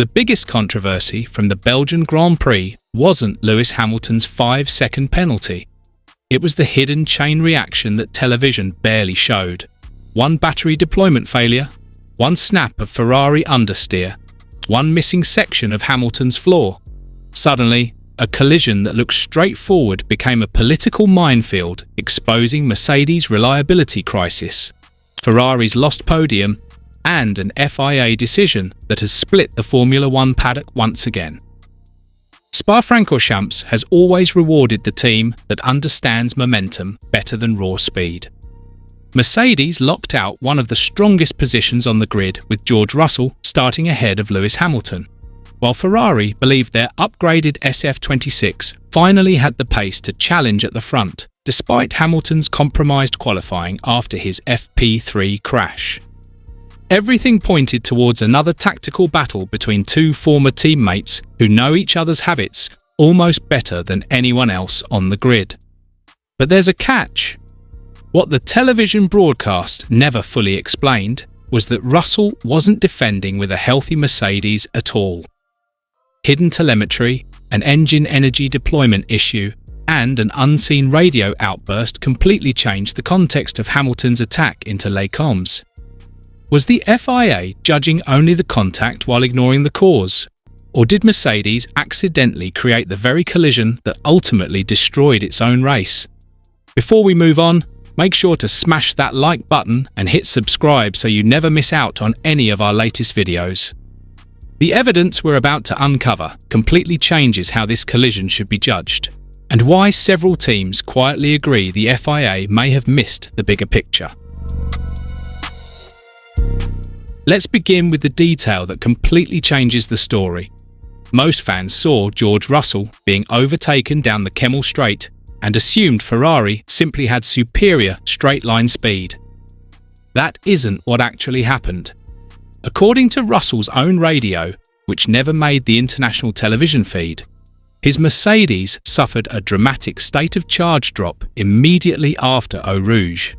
The biggest controversy from the Belgian Grand Prix wasn't Lewis Hamilton's 5-second penalty. It was the hidden chain reaction that television barely showed. One battery deployment failure, one snap of Ferrari understeer, one missing section of Hamilton's floor. Suddenly, a collision that looked straightforward became a political minefield, exposing Mercedes' reliability crisis, Ferrari's lost podium, and an FIA decision that has split the Formula One paddock once again. Spa-Francorchamps has always rewarded the team that understands momentum better than raw speed. Mercedes locked out one of the strongest positions on the grid with George Russell starting ahead of Lewis Hamilton, while Ferrari believed their upgraded SF-26 finally had the pace to challenge at the front, despite Hamilton's compromised qualifying after his FP3 crash. Everything pointed towards another tactical battle between two former teammates who know each other's habits almost better than anyone else on the grid. But there's a catch. What the television broadcast never fully explained was that Russell wasn't defending with a healthy Mercedes at all. Hidden telemetry, an engine energy deployment issue, and an unseen radio outburst completely changed the context of Hamilton's attack into Les Combes. Was the FIA judging only the contact while ignoring the cause? Or did Mercedes accidentally create the very collision that ultimately destroyed its own race? Before we move on, make sure to smash that like button and hit subscribe so you never miss out on any of our latest videos. The evidence we're about to uncover completely changes how this collision should be judged, and why several teams quietly agree the FIA may have missed the bigger picture. Let's begin with the detail that completely changes the story. Most fans saw George Russell being overtaken down the Kemmel Straight and assumed Ferrari simply had superior straight-line speed. That isn't what actually happened. According to Russell's own radio, which never made the international television feed, his Mercedes suffered a dramatic state of charge drop immediately after Eau Rouge.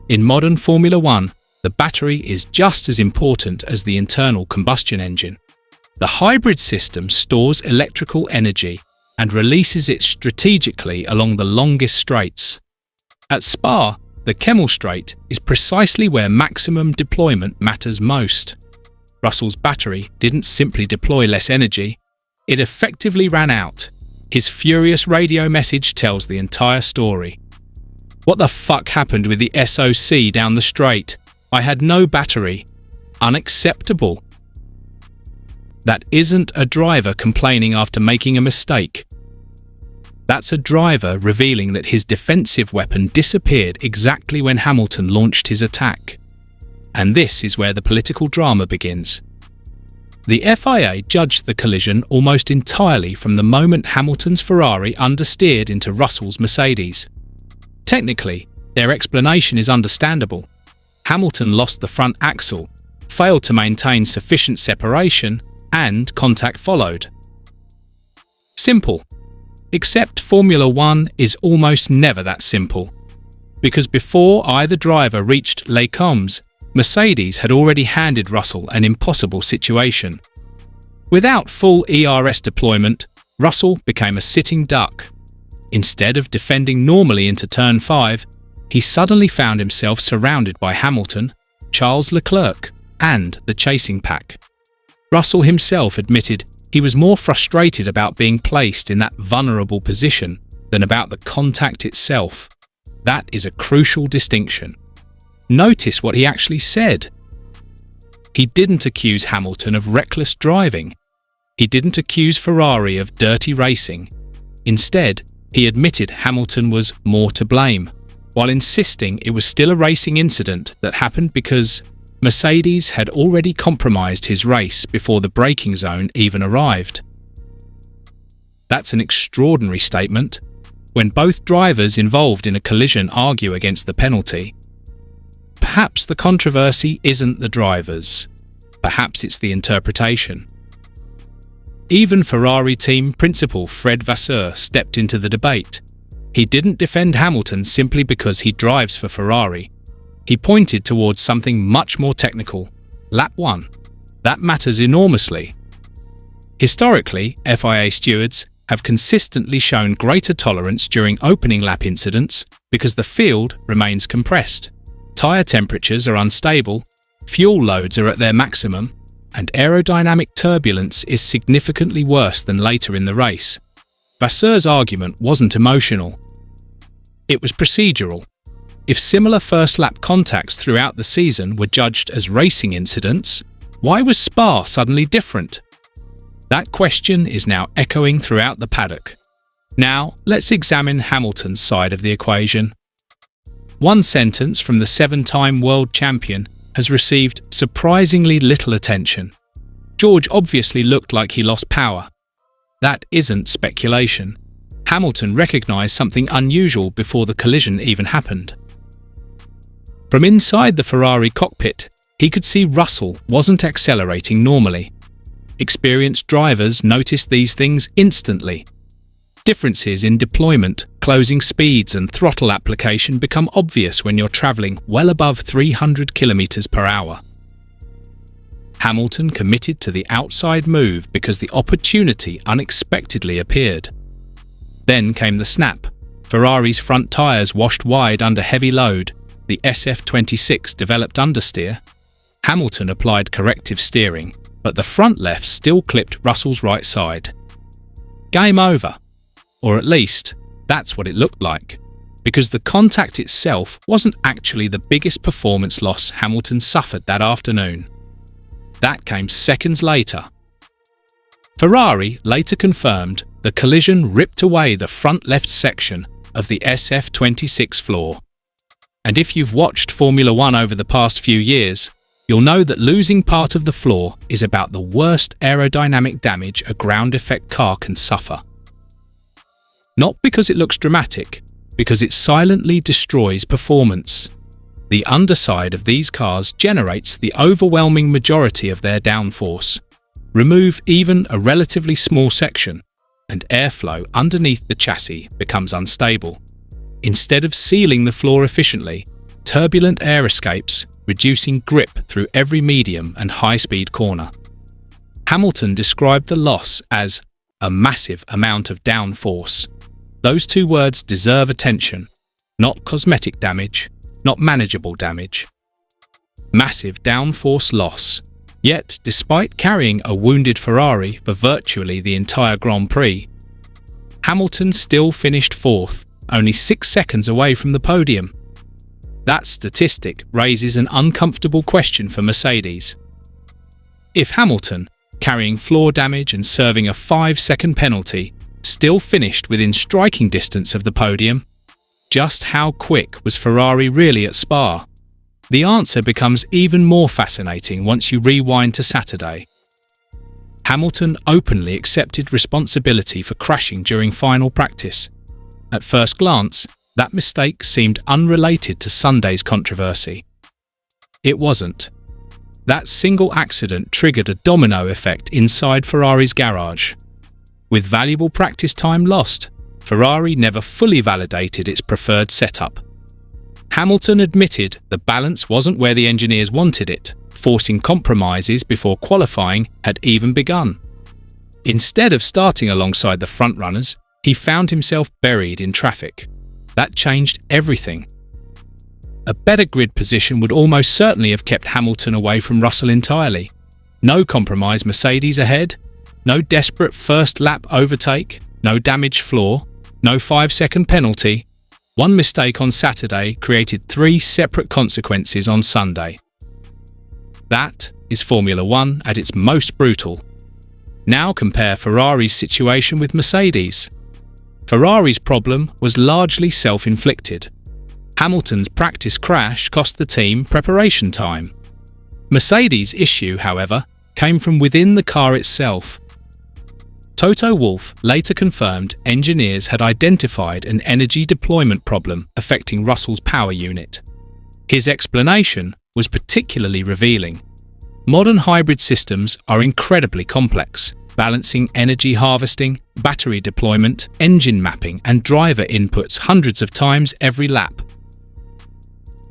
In modern Formula One, the battery is just as important as the internal combustion engine. The hybrid system stores electrical energy and releases it strategically along the longest straights. At Spa, the Kemmel Straight is precisely where maximum deployment matters most. Russell's battery didn't simply deploy less energy, it effectively ran out. His furious radio message tells the entire story. "What the fuck happened with the SoC down the straight? I had no battery. Unacceptable." That isn't a driver complaining after making a mistake. That's a driver revealing that his defensive weapon disappeared exactly when Hamilton launched his attack. And this is where the political drama begins. The FIA judged the collision almost entirely from the moment Hamilton's Ferrari understeered into Russell's Mercedes. Technically, their explanation is understandable. Hamilton lost the front axle, failed to maintain sufficient separation, and contact followed. Simple. Except Formula One is almost never that simple. Because before either driver reached Les Combes, Mercedes had already handed Russell an impossible situation. Without full ERS deployment, Russell became a sitting duck. Instead of defending normally into turn 5, he suddenly found himself surrounded by Hamilton, Charles Leclerc, and the chasing pack. Russell himself admitted he was more frustrated about being placed in that vulnerable position than about the contact itself. That is a crucial distinction. Notice what he actually said. He didn't accuse Hamilton of reckless driving. He didn't accuse Ferrari of dirty racing. Instead, he admitted Hamilton was more to blame, while insisting it was still a racing incident that happened because Mercedes had already compromised his race before the braking zone even arrived. That's an extraordinary statement. When both drivers involved in a collision argue against the penalty, perhaps the controversy isn't the drivers. Perhaps it's the interpretation. Even Ferrari team principal Fred Vasseur stepped into the debate. He didn't defend Hamilton simply because he drives for Ferrari. He pointed towards something much more technical. Lap 1. That matters enormously. Historically, FIA stewards have consistently shown greater tolerance during opening lap incidents because the field remains compressed, tyre temperatures are unstable, fuel loads are at their maximum, and aerodynamic turbulence is significantly worse than later in the race. Vasseur's argument wasn't emotional. It was procedural. If similar first-lap contacts throughout the season were judged as racing incidents, why was Spa suddenly different? That question is now echoing throughout the paddock. Now, let's examine Hamilton's side of the equation. One sentence from the 7-time world champion has received surprisingly little attention. George obviously looked like he lost power. That isn't speculation. Hamilton recognised something unusual before the collision even happened. From inside the Ferrari cockpit, he could see Russell wasn't accelerating normally. Experienced drivers noticed these things instantly. Differences in deployment, closing speeds and throttle application become obvious when you're travelling well above 300 km/h. Hamilton committed to the outside move because the opportunity unexpectedly appeared. Then came the snap. Ferrari's front tyres washed wide under heavy load. The SF-26 developed understeer. Hamilton applied corrective steering, but the front left still clipped Russell's right side. Game over. Or at least, that's what it looked like, because the contact itself wasn't actually the biggest performance loss Hamilton suffered that afternoon. That came seconds later. Ferrari later confirmed the collision ripped away the front left section of the SF-26 floor. And if you've watched Formula One over the past few years, you'll know that losing part of the floor is about the worst aerodynamic damage a ground effect car can suffer. Not because it looks dramatic, because it silently destroys performance. The underside of these cars generates the overwhelming majority of their downforce. Remove even a relatively small section, and airflow underneath the chassis becomes unstable. Instead of sealing the floor efficiently, turbulent air escapes, reducing grip through every medium and high-speed corner. Hamilton described the loss as a massive amount of downforce. Those two words deserve attention. Not cosmetic damage, not manageable damage. Massive downforce loss. Yet, despite carrying a wounded Ferrari for virtually the entire Grand Prix, Hamilton still finished fourth, only 6 seconds away from the podium. That statistic raises an uncomfortable question for Mercedes. If Hamilton, carrying floor damage and serving a 5-second penalty, still finished within striking distance of the podium, just how quick was Ferrari really at Spa? The answer becomes even more fascinating once you rewind to Saturday. Hamilton openly accepted responsibility for crashing during final practice. At first glance, that mistake seemed unrelated to Sunday's controversy. It wasn't. That single accident triggered a domino effect inside Ferrari's garage. With valuable practice time lost, Ferrari never fully validated its preferred setup. Hamilton admitted the balance wasn't where the engineers wanted it, forcing compromises before qualifying had even begun. Instead of starting alongside the frontrunners, he found himself buried in traffic. That changed everything. A better grid position would almost certainly have kept Hamilton away from Russell entirely. No compromised Mercedes ahead, no desperate first lap overtake, no damaged floor, no 5-second penalty. One mistake on Saturday created 3 separate consequences on Sunday. That is Formula One at its most brutal. Now compare Ferrari's situation with Mercedes. Ferrari's problem was largely self-inflicted. Hamilton's practice crash cost the team preparation time. Mercedes' issue, however, came from within the car itself. Toto Wolff later confirmed engineers had identified an energy deployment problem affecting Russell's power unit. His explanation was particularly revealing. Modern hybrid systems are incredibly complex, balancing energy harvesting, battery deployment, engine mapping, and driver inputs hundreds of times every lap.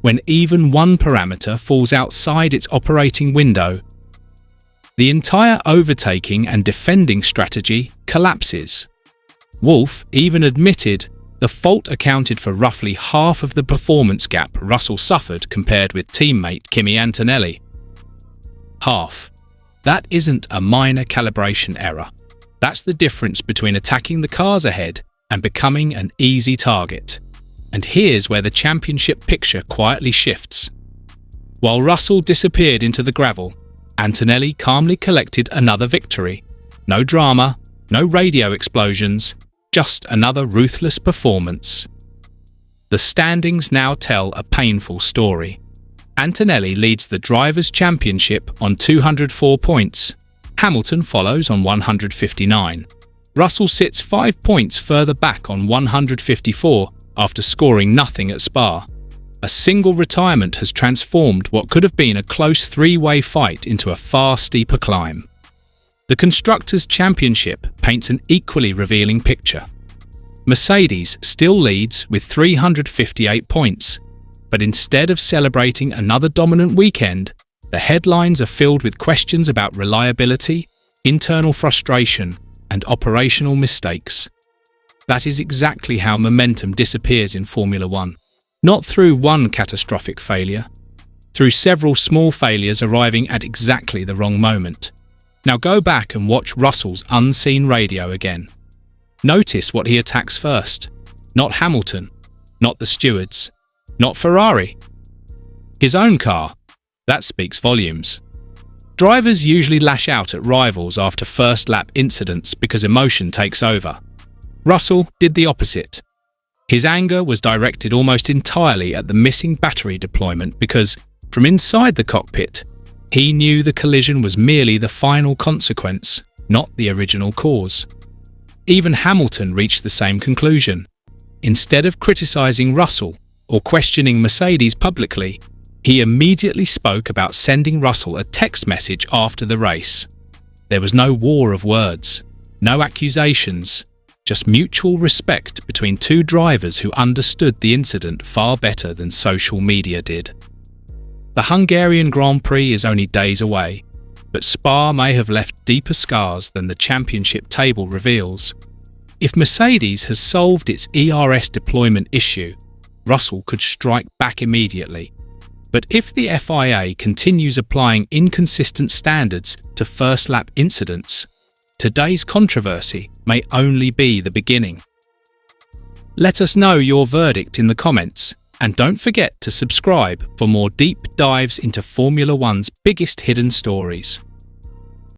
When even one parameter falls outside its operating window, The entire overtaking and defending strategy collapses. Wolff even admitted the fault accounted for roughly half of the performance gap Russell suffered compared with teammate Kimi Antonelli. Half. That isn't a minor calibration error. That's the difference between attacking the cars ahead and becoming an easy target. And here's where the championship picture quietly shifts. While Russell disappeared into the gravel, Antonelli calmly collected another victory. No drama, no radio explosions, just another ruthless performance. The standings now tell a painful story. Antonelli leads the Drivers' Championship on 204 points. Hamilton follows on 159. Russell sits 5 points further back on 154 after scoring nothing at Spa. A single retirement has transformed what could have been a close three-way fight into a far steeper climb. The Constructors' Championship paints an equally revealing picture. Mercedes still leads with 358 points, but instead of celebrating another dominant weekend, the headlines are filled with questions about reliability, internal frustration, and operational mistakes. That is exactly how momentum disappears in Formula One. Not through one catastrophic failure, through several small failures arriving at exactly the wrong moment. Now go back and watch Russell's unseen radio again. Notice what he attacks first. Not Hamilton, not the stewards, not Ferrari. His own car. That speaks volumes. Drivers usually lash out at rivals after first lap incidents because emotion takes over. Russell did the opposite. His anger was directed almost entirely at the missing battery deployment because, from inside the cockpit, he knew the collision was merely the final consequence, not the original cause. Even Hamilton reached the same conclusion. Instead of criticising Russell or questioning Mercedes publicly, he immediately spoke about sending Russell a text message after the race. There was no war of words, no accusations, just mutual respect between two drivers who understood the incident far better than social media did. The Hungarian Grand Prix is only days away, but Spa may have left deeper scars than the championship table reveals. If Mercedes has solved its ERS deployment issue, Russell could strike back immediately. But if the FIA continues applying inconsistent standards to first-lap incidents, today's controversy may only be the beginning. Let us know your verdict in the comments, and don't forget to subscribe for more deep dives into Formula One's biggest hidden stories.